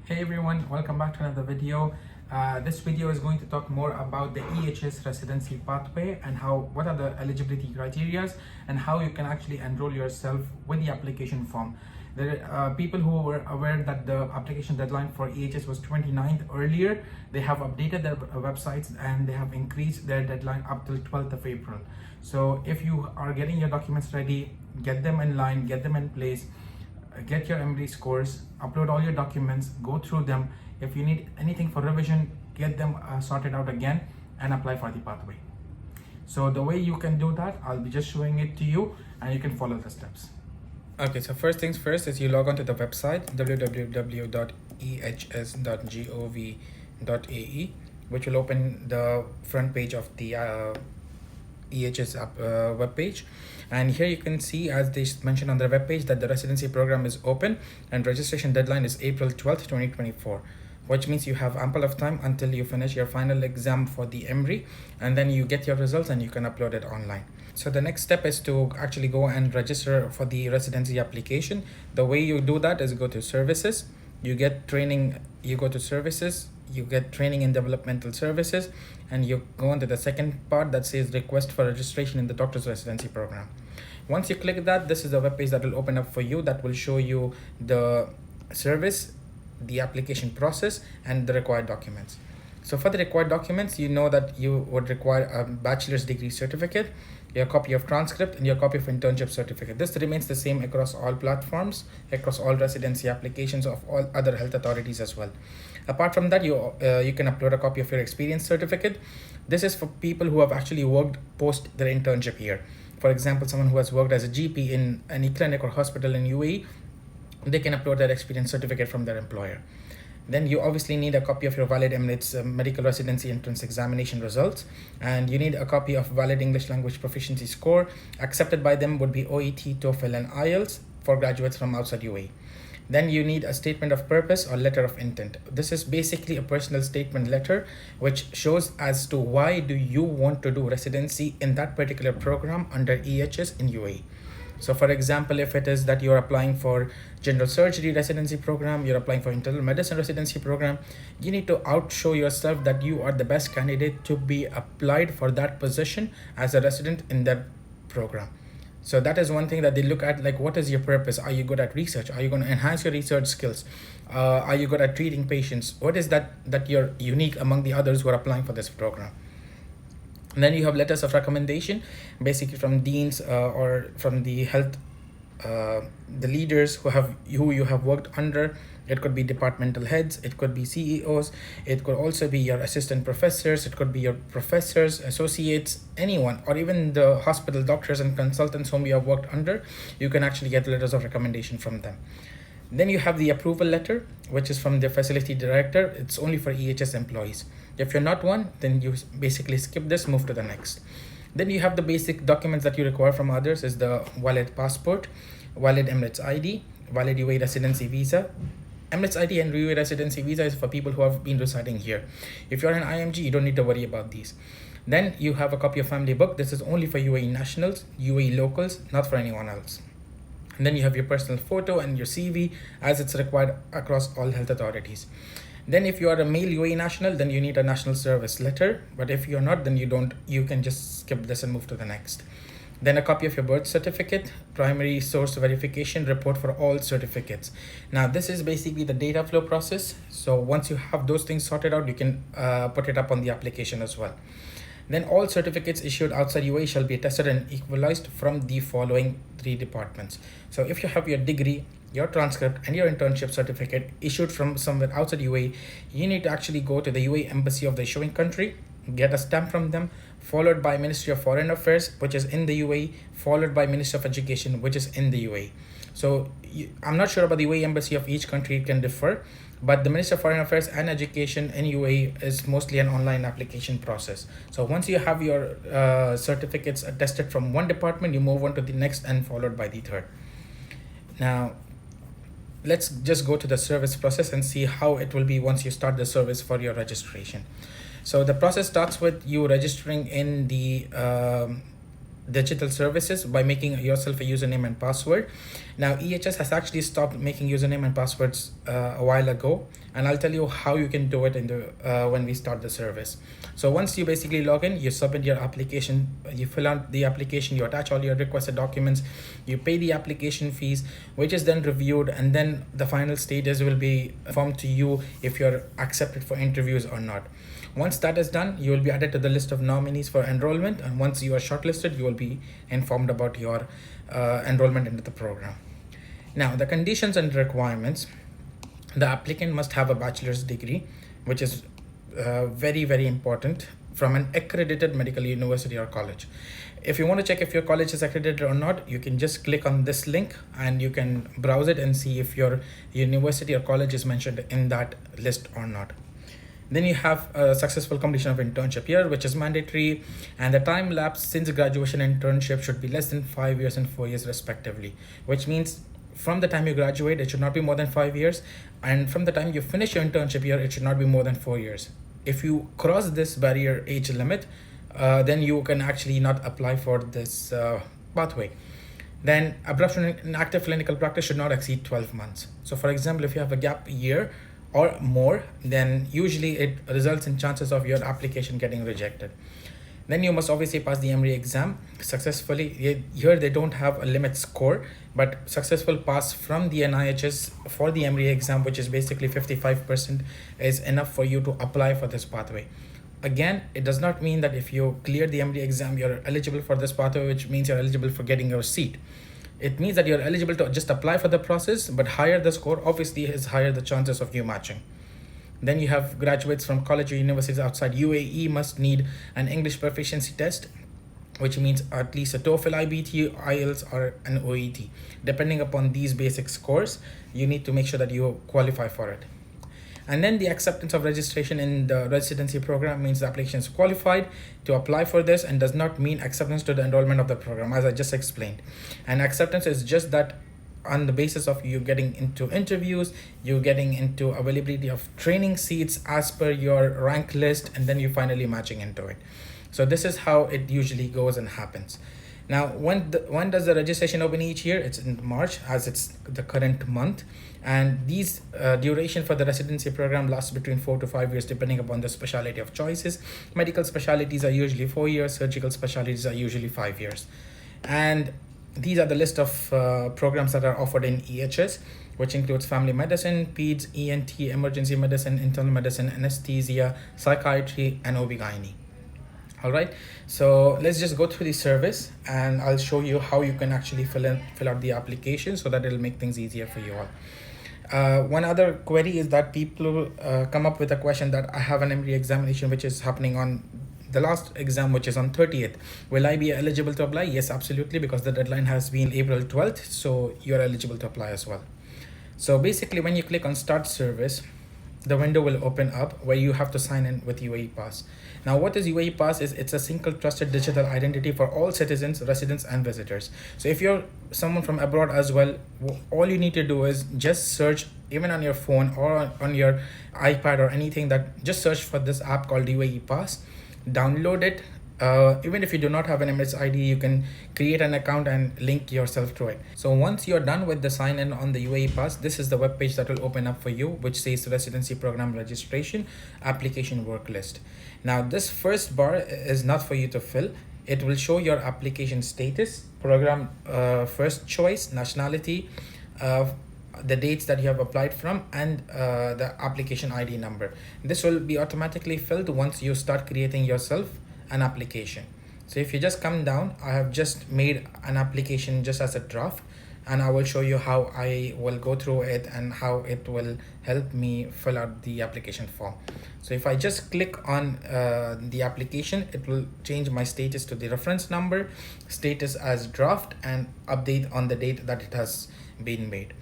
Hey everyone, welcome back to another video. This video is going to talk more about the EHS residency pathway and what are the eligibility criteria and how you can actually enroll yourself with the application form. There are people who were aware that the application deadline for EHS was 29th earlier. They have updated their websites and they have increased their deadline up till 12th of April. So if you are getting your documents ready, get them in line, get them in place, get your MD scores, upload all your documents, go through them. If you need anything for revision, get them sorted out again and apply for the pathway. So the way you can do that, I'll be just showing it to you and you can follow the steps. Okay, so first things first is you log on to the website www.ehs.gov.ae, which will open the front page of the EHS web page. And here you can see, as they mentioned on their webpage, that the residency program is open and registration deadline is April 12th, 2024, which means you have ample of time until you finish your final exam for the EMRI, and then you get your results and you can upload it online. So the next step is to actually go and register for the residency application. The way you do that is go to services, you get training, you go to services, you get training in developmental services, and you go into the second part that says request for registration in the doctor's residency program. Once you click that, this is the web page that will open up for you, that will show you the service, the application process, and the required documents. So for the required documents, you know that you would require a bachelor's degree certificate, your copy of transcript, and your copy of internship certificate. This remains the same across all platforms, across all residency applications of all other health authorities as well. Apart from that, you can upload a copy of your experience certificate. This is for people who have actually worked post their internship year. For example, someone who has worked as a GP in any clinic or hospital in UAE, they can upload their experience certificate from their employer. Then you obviously need a copy of your valid Emirates medical residency entrance examination results, and you need a copy of valid English language proficiency score. Accepted by them would be OET, TOEFL, and IELTS for graduates from outside UAE. Then you need a statement of purpose or letter of intent. This is basically a personal statement letter which shows as to why do you want to do residency in that particular program under EHS in UAE. So for example, if it is that you're applying for general surgery residency program, you're applying for internal medicine residency program, you need to outshow yourself that you are the best candidate to be applied for that position as a resident in that program. So that is one thing that they look at, like, what is your purpose? Are you good at research? Are you going to enhance your research skills? Are you good at treating patients? What is that you're unique among the others who are applying for this program? And then you have letters of recommendation, basically from deans or from the health, the leaders who you have worked under. It could be departmental heads, it could be CEOs, it could also be your assistant professors, it could be your professors, associates, anyone, or even the hospital doctors and consultants whom you have worked under. You can actually get letters of recommendation from them. Then you have the approval letter, which is from the facility director. It's only for EHS employees. If you're not one, then you basically skip this, move to the next. Then you have the basic documents that you require from others is the valid passport, valid Emirates ID, valid UAE residency visa. Emirates ID and UAE residency visa is for people who have been residing here. If you're an IMG, you don't need to worry about these. Then you have a copy of family book. This is only for UAE nationals, UAE locals, not for anyone else. And then you have your personal photo and your CV, as it's required across all health authorities. Then if you are a male UAE national, then you need a national service letter. But if you're not, then you can just skip this and move to the next. Then a copy of your birth certificate, primary source verification report for all certificates. Now this is basically the data flow process. So once you have those things sorted out, you can put it up on the application as well. Then all certificates issued outside UAE shall be attested and equalized from the following 3 departments. So if you have your degree, your transcript, and your internship certificate issued from somewhere outside UAE, you need to actually go to the UAE embassy of the issuing country, get a stamp from them, followed by Ministry of Foreign Affairs, which is in the UAE, followed by Ministry of Education, which is in the UAE. So I'm not sure about the UAE embassy of each country, it can differ, but the Ministry of Foreign Affairs and Education in UAE is mostly an online application process. So once you have your certificates attested from one department, you move on to the next and followed by the third. Now, let's just go to the service process and see how it will be once you start the service for your registration. So the process starts with you registering in the digital services by making yourself a username and password. Now, EHS has actually stopped making username and passwords a while ago, and I'll tell you how you can do it in the when we start the service. So once you basically log in, you submit your application, you fill out the application, you attach all your requested documents, you pay the application fees, which is then reviewed, and then the final status will be informed to you if you're accepted for interviews or not. Once that is done, you will be added to the list of nominees for enrollment, and once you are shortlisted, you will be informed about your enrollment into the program. Now, the conditions and requirements: the applicant must have a bachelor's degree, which is very, very important, from an accredited medical university or college. If you want to check if your college is accredited or not, you can just click on this link and you can browse it and see if your university or college is mentioned in that list or not. Then you have a successful completion of internship year, which is mandatory, and the time lapse since graduation internship should be less than 5 years and 4 years respectively, which means from the time you graduate, it should not be more than 5 years, and from the time you finish your internship year, it should not be more than 4 years. If you cross this barrier age limit, then you can actually not apply for this pathway. Then abruption in active clinical practice should not exceed 12 months. So for example, if you have a gap year or more, then usually it results in chances of your application getting rejected. Then you must obviously pass the EMRE exam successfully. Here they don't have a limit score, but successful pass from the NIHS for the EMRE exam, which is basically 55%, is enough for you to apply for this pathway. Again, it does not mean that if you clear the EMRE exam, you're eligible for this pathway, which means you're eligible for getting your seat. It means that you're eligible to just apply for the process, but higher the score, obviously, is higher the chances of you matching. Then you have graduates from college or universities outside UAE must need an English proficiency test, which means at least a TOEFL, IBT, IELTS, or an OET. Depending upon these basic scores, you need to make sure that you qualify for it. And then the acceptance of registration in the residency program means the application is qualified to apply for this and does not mean acceptance to the enrollment of the program, as I just explained. And acceptance is just that on the basis of you getting into interviews, you getting into availability of training seats as per your rank list, and then you finally matching into it. So this is how it usually goes and happens. Now, when does the registration open each year? It's in March, as it's the current month. And these duration for the residency program lasts between 4 to 5 years, depending upon the specialty of choices. Medical specialties are usually 4 years, surgical specialties are usually 5 years. And these are the list of programs that are offered in EHS, which includes family medicine, peds, ENT, emergency medicine, internal medicine, anesthesia, psychiatry, and OB/GYN. All right, so let's just go through the service and I'll show you how you can actually fill out the application so that it'll make things easier for you all. One other query is that people come up with a question that I have an EMRE examination which is happening on the last exam, which is on 30th. Will I be eligible to apply? Yes, absolutely, because the deadline has been April 12th, so you're eligible to apply as well. So basically, when you click on Start Service, the window will open up where you have to sign in with UAE Pass. Now, what is UAE Pass? It's a single trusted digital identity for all citizens, residents, and visitors. So if you're someone from abroad as well, all you need to do is just search, even on your phone or on your iPad or anything, that just search for this app called UAE Pass, download it. Even if you do not have an MS ID, you can create an account and link yourself to it. So once you're done with the sign in on the UAE Pass, this is the web page that will open up for you, which says Residency Program Registration Application Work List. Now this first bar is not for you to fill. It will show your application status, program first choice, nationality, the dates that you have applied from, and the application ID number. This will be automatically filled once you start creating yourself an application. So if you just come down, I have just made an application just as a draft, and I will show you how I will go through it and how it will help me fill out the application form. So if I just click on the application, it will change my status to the reference number, status as draft, and update on the date that it has been made.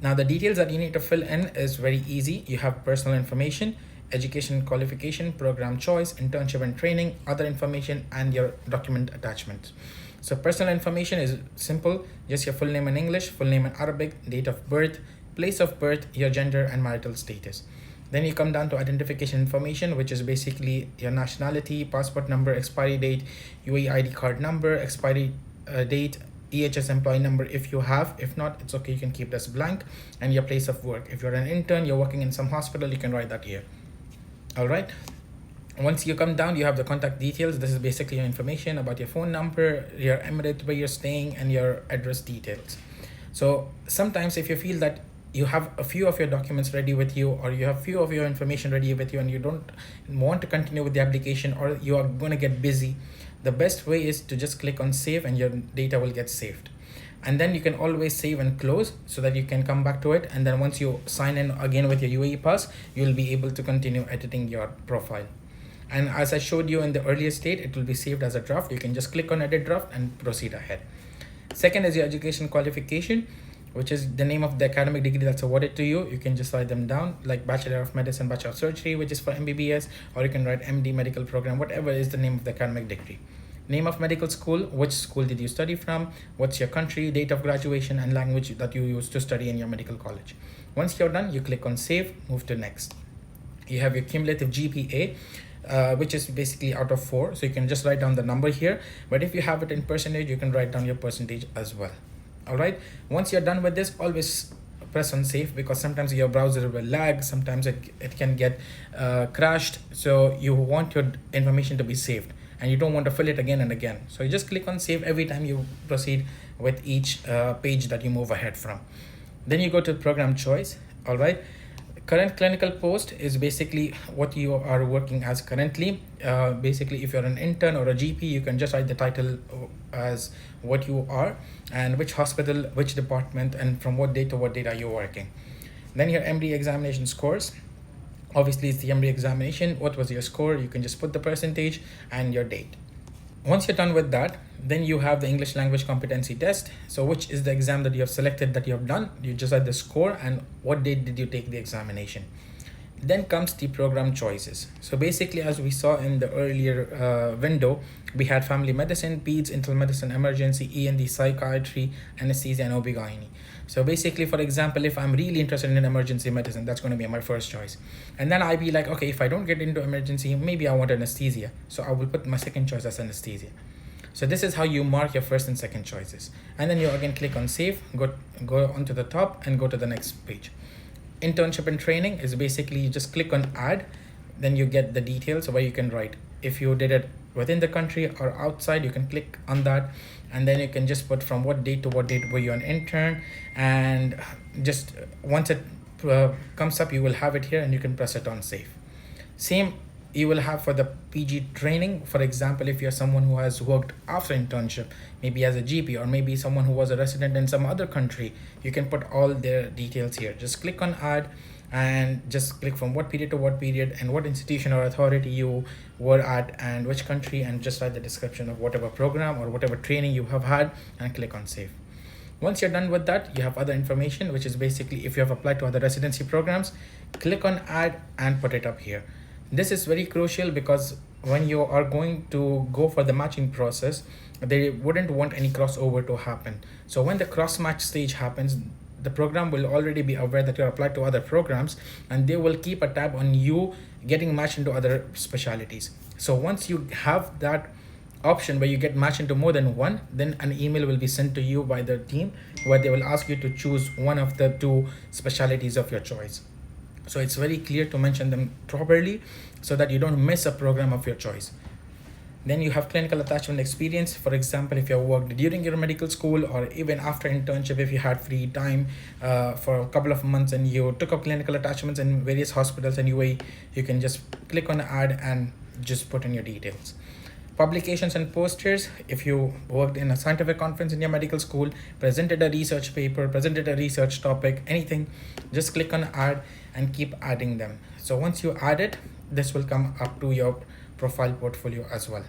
Now the details that you need to fill in is very easy. You have personal information, education qualification, program choice, internship and training, other information, and your document attachments. So personal information is simple, just your full name in English, full name in Arabic, date of birth, place of birth, your gender, and marital status. Then you come down to identification information, which is basically your nationality, passport number, expiry date, UAE ID card number, expiry date, EHS employee number if you have. If not, it's okay, you can keep this blank. And your place of work. If you're an intern, you're working in some hospital, you can write that here. All right. Once you come down, you have the contact details. This is basically your information about your phone number, your emirate where you're staying, and your address details. So sometimes if you feel that you have a few of your documents ready with you, or you have few of your information ready with you, and you don't want to continue with the application, or you are going to get busy, the best way is to just click on save and your data will get saved. And then you can always save and close so that you can come back to it. And then once you sign in again with your UAE pass, you'll be able to continue editing your profile. And as I showed you in the earlier state, it will be saved as a draft. You can just click on edit draft and proceed ahead. Second is your education qualification, which is the name of the academic degree that's awarded to you. You can just write them down, like Bachelor of Medicine, Bachelor of Surgery, which is for MBBS, or you can write MD medical program, whatever is the name of the academic degree. Name of medical school, which school did you study from, what's your country, date of graduation, and language that you used to study in your medical college. Once you're done, you click on save, move to next. You have your cumulative GPA, which is basically out of 4. So you can just write down the number here. But if you have it in percentage, you can write down your percentage as well. All right. Once you're done with this, always press on save, because sometimes your browser will lag. Sometimes it can get crashed. So you want your information to be saved and you don't want to fill it again and again. So you just click on save every time you proceed with each page that you move ahead from. Then you go to program choice. All right. Current clinical post is basically what you are working as currently. Basically, if you're an intern or a GP, you can just write the title as what you are and which hospital, which department, and from what date to what date are you working. Then your MD examination scores. Obviously, it's the MD examination. What was your score? You can just put the percentage and your date. Once you're done with that, then you have the English language competency test. So which is the exam that you have selected that you have done. You just add the score and what date did you take the examination. Then comes the program choices. So basically, as we saw in the earlier window, we had family medicine, peds, internal medicine, emergency, ENT, psychiatry, anesthesia, and OB/GYN. So basically, for example, if I'm really interested in emergency medicine, that's going to be my first choice. And then I'd be like, okay, if I don't get into emergency, maybe I want anesthesia. So I will put my second choice as anesthesia. So this is how you mark your first and second choices. And then you again click on save, go onto the top and go to the next page. Internship and training is basically you just click on add, then you get the details where you can write. If you did it within the country or outside, you can click on that, and then you can just put from what date to what date were you an intern, and just once it comes up, you will have it here and you can press it on save. Same you will have for the PG training. For example, if you're someone who has worked after internship, maybe as a GP, or maybe someone who was a resident in some other country, you can put all their details here. Just click on add and just click from what period to what period and what institution or authority you were at and which country, and just write the description of whatever program or whatever training you have had and click on save. Once you're done with that, you have other information, which is basically if you have applied to other residency programs, click on add and put it up here. This is very crucial because when you are going to go for the matching process, they wouldn't want any crossover to happen. So when the cross match stage happens, the program will already be aware that you're applied to other programs, and they will keep a tab on you getting matched into other specialties. So once you have that option where you get matched into more than one, then an email will be sent to you by the team where they will ask you to choose one of the 2 specialties of your choice. So it's very clear to mention them properly so that you don't miss a program of your choice. Then you have clinical attachment experience. For example, if you worked during your medical school or even after internship, if you had free time for a couple of months and you took up clinical attachments in various hospitals and UAE, you can just click on add and just put in your details. Publications and posters. If you worked in a scientific conference in your medical school, presented a research paper, presented a research topic, anything, just click on add and keep adding them. So once you add it, this will come up to your profile portfolio as well.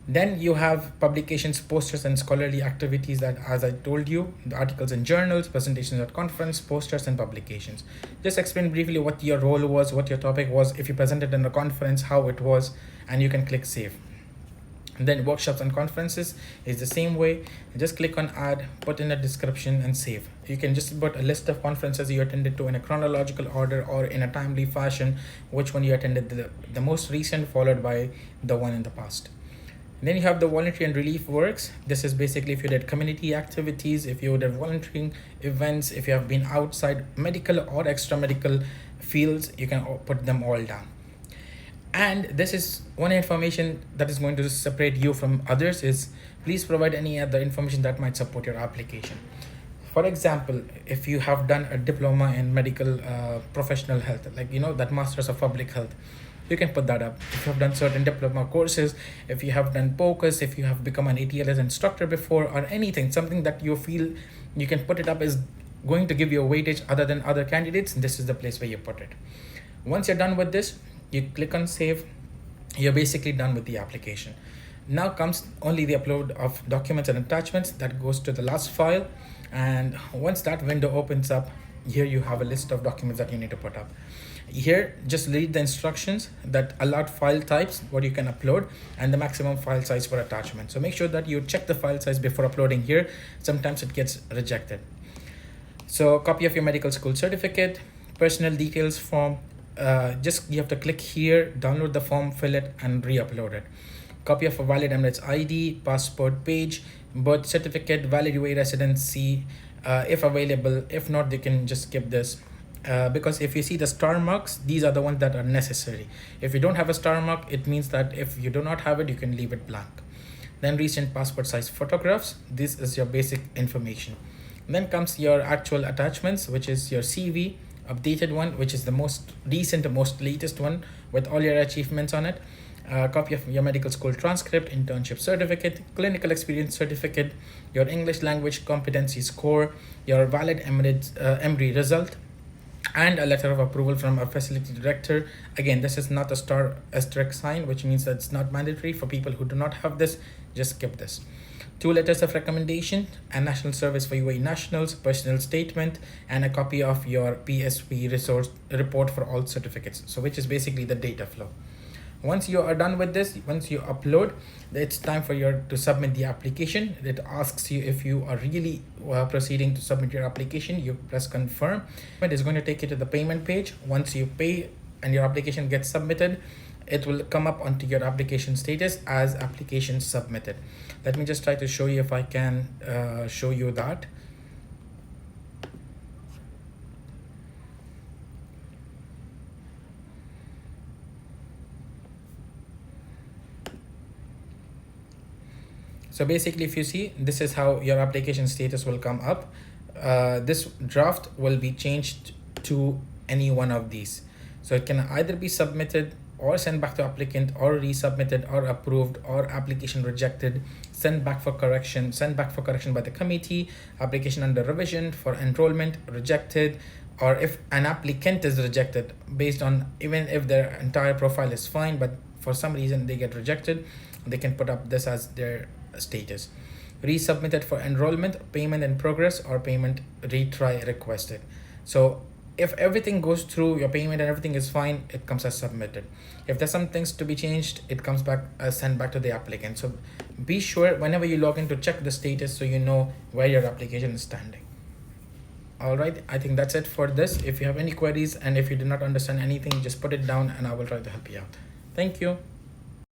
Then you have publications, posters, and scholarly activities that, as I told you, the articles in journals, presentations at conference, posters, and publications. Just explain briefly what your role was, what your topic was, if you presented in a conference, how it was, and you can click save. And then workshops and conferences is the same way. Just click on add, put in a description and save. You can just put a list of conferences you attended to in a chronological order or in a timely fashion, which one you attended, the most recent followed by the one in the past. And then you have the voluntary and relief works. This is basically if you did community activities, if you did volunteering events, if you have been outside medical or extra medical fields, you can put them all down. And this is one information that is going to separate you from others is please provide any other information that might support your application. For example, if you have done a diploma in medical professional health, like that Masters of Public Health, you can put that up. If you have done certain diploma courses, if you have done POCUS, if you have become an ATLS instructor before, or anything, something that you feel you can put it up is going to give you a weightage other than other candidates, this is the place where you put it. Once you're done with this, you click on save. You're basically done with the application. Now comes only the upload of documents and attachments. That goes to the last file. And once that window opens up, here you have a list of documents that you need to put up. Here, just read the instructions that allowed file types, what you can upload, and the maximum file size for attachment. So make sure that you check the file size before uploading here. Sometimes it gets rejected. So copy of your medical school certificate, personal details form, just you have to click here, download the form, fill it, and re-upload it. Copy of a valid Emirates ID, passport page, birth certificate, valid UAE residency, if available. If not, they can just skip this. Because if you see the star marks, these are the ones that are necessary. If you don't have a star mark, it means that if you do not have it, you can leave it blank. Then recent passport size photographs. This is your basic information. Then comes your actual attachments, which is your CV, updated one, which is the most recent, most latest one with all your achievements on it. Copy of your medical school transcript, internship certificate, clinical experience certificate, your English language competency score, your valid EMRI result, and a letter of approval from a facility director. Again, this is not a star asterisk sign, which means that it's not mandatory. For people who do not have this, just skip this. 2 letters of recommendation, a national service for UAE nationals, personal statement, and a copy of your PSV resource report for all certificates. So which is basically the data flow. Once you are done with this, once you upload, it's time for you to submit the application. It asks you if you are really proceeding to submit your application. You press confirm. It is going to take you to the payment page. Once you pay and your application gets submitted, it will come up onto your application status as application submitted. Let me just try to show you if I can show you that. So basically, if you see, this is how your application status will come up. This draft will be changed to any one of these. So it can either be submitted or sent back to applicant, or resubmitted, or approved, or application rejected, sent back for correction by the committee, application under revision for enrollment, rejected, or if an applicant is rejected based on, even if their entire profile is fine, but for some reason they get rejected, they can put up this as their status. Resubmitted for enrollment, payment in progress, or payment retry requested. So if everything goes through, your payment and everything is fine, it comes as submitted. If there's some things to be changed, it comes back as sent back to the applicant. So be sure whenever you log in to check the status so you know where your application is standing. All right, I think that's it for this. If you have any queries and if you do not understand anything, just put it down and I will try to help you out. Thank you.